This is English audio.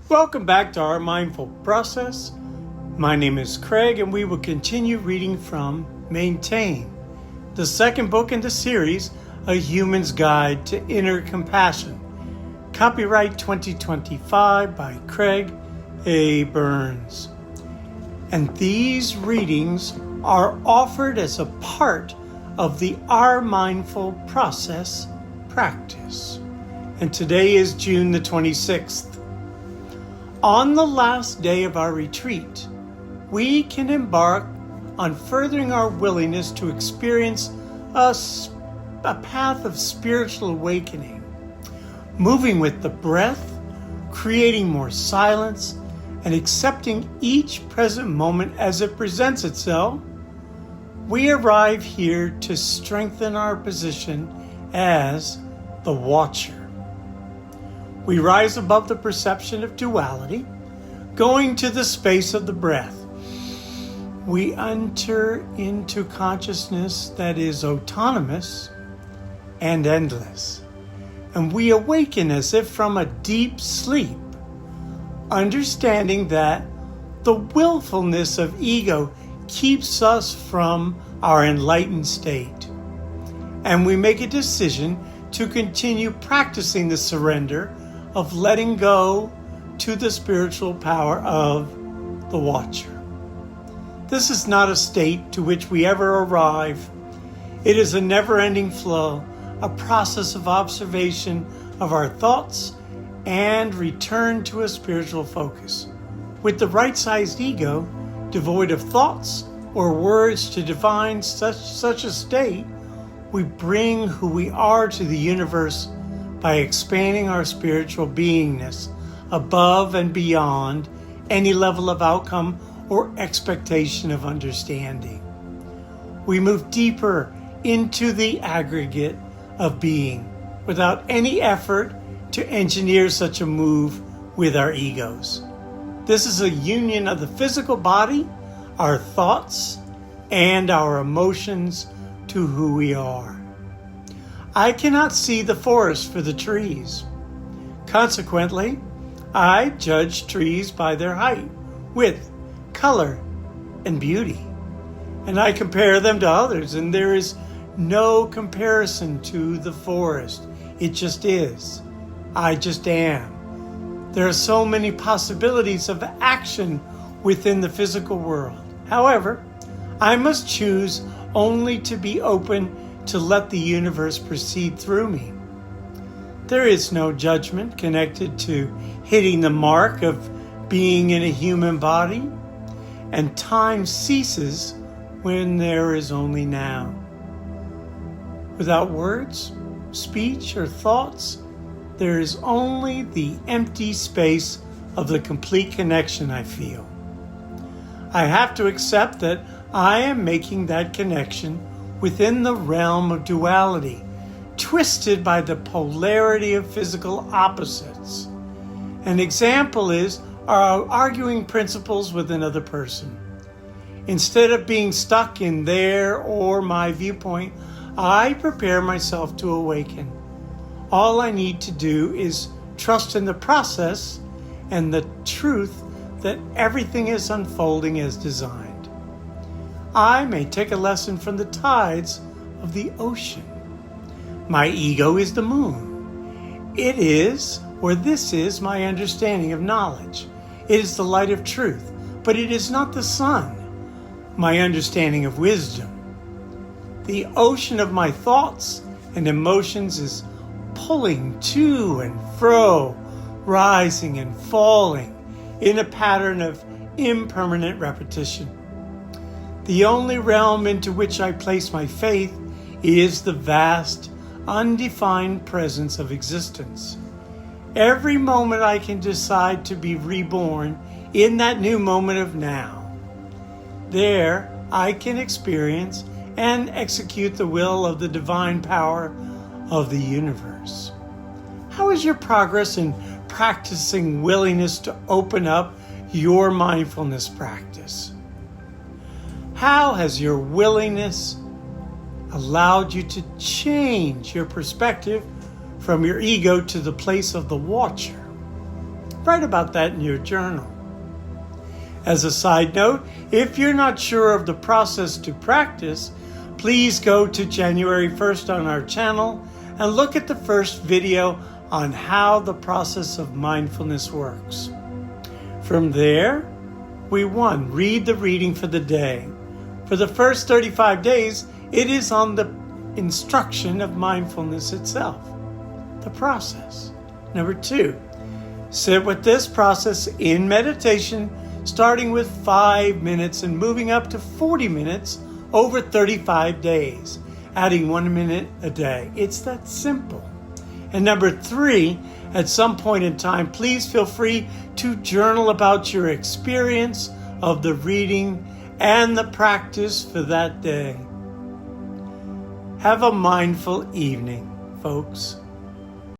Welcome back to our Mindful Process. My name is Craig, and we will continue reading from Maintain, the second book in the series, A Human's Guide to Inner Compassion. Copyright 2025 by Craig A. Burns. And these readings are offered as a part of the Our Mindful Process practice. And today is June the 26th. On the last day of our retreat, we can embark on furthering our willingness to experience a path of spiritual awakening, moving with the breath, creating more silence, and accepting each present moment as it presents itself. We arrive here to strengthen our position as the watcher. We rise above the perception of duality, going to the space of the breath. We enter into consciousness that is autonomous and endless. And we awaken as if from a deep sleep, understanding that the willfulness of ego keeps us from our enlightened state. And we make a decision to continue practicing the surrender of letting go to the spiritual power of the watcher. This is not a state to which we ever arrive. It is a never-ending flow, a process of observation of our thoughts and return to a spiritual focus. With the right-sized ego, devoid of thoughts or words to define such a state, we bring who we are to the universe by expanding our spiritual beingness above and beyond any level of outcome or expectation of understanding. We move deeper into the aggregate of being without any effort to engineer such a move with our egos. This is a union of the physical body, our thoughts, and our emotions to who we are. I cannot see the forest for the trees. Consequently, I judge trees by their height, width, color, and beauty. And I compare them to others, and there is no comparison to the forest. It just is. I just am. There are so many possibilities of action within the physical world. However, I must choose only to be open to let the universe proceed through me. There is no judgment connected to hitting the mark of being in a human body, and time ceases when there is only now. Without words, speech, or thoughts, there is only the empty space of the complete connection I feel. I have to accept that I am making that connection within the realm of duality, twisted by the polarity of physical opposites. An example is our arguing principles with another person. Instead of being stuck in their or my viewpoint, I prepare myself to awaken. All I need to do is trust in the process and the truth that everything is unfolding as designed. I may take a lesson from the tides of the ocean. My ego is the moon. It is, or this is, my understanding of knowledge. It is the light of truth, but it is not the sun, my understanding of wisdom. The ocean of my thoughts and emotions is pulling to and fro, rising and falling in a pattern of impermanent repetition. The only realm into which I place my faith is the vast, undefined presence of existence. Every moment I can decide to be reborn in that new moment of now. There I can experience and execute the will of the divine power of the universe. How is your progress in practicing willingness to open up your mindfulness practice? How has your willingness allowed you to change your perspective from your ego to the place of the watcher? write about that in your journal. As a side note, if you're not sure of the process to practice, please go to January 1st on our channel and look at the first video on how the process of mindfulness works. From there, read the reading for the day. For the first 35 days, it is on the instruction of mindfulness itself, the process. Number 2, sit with this process in meditation, starting with 5 minutes and moving up to 40 minutes over 35 days, adding 1 minute a day. It's that simple. And number 3, at some point in time, please feel free to journal about your experience of the reading and the practice for that day. Have a mindful evening, folks.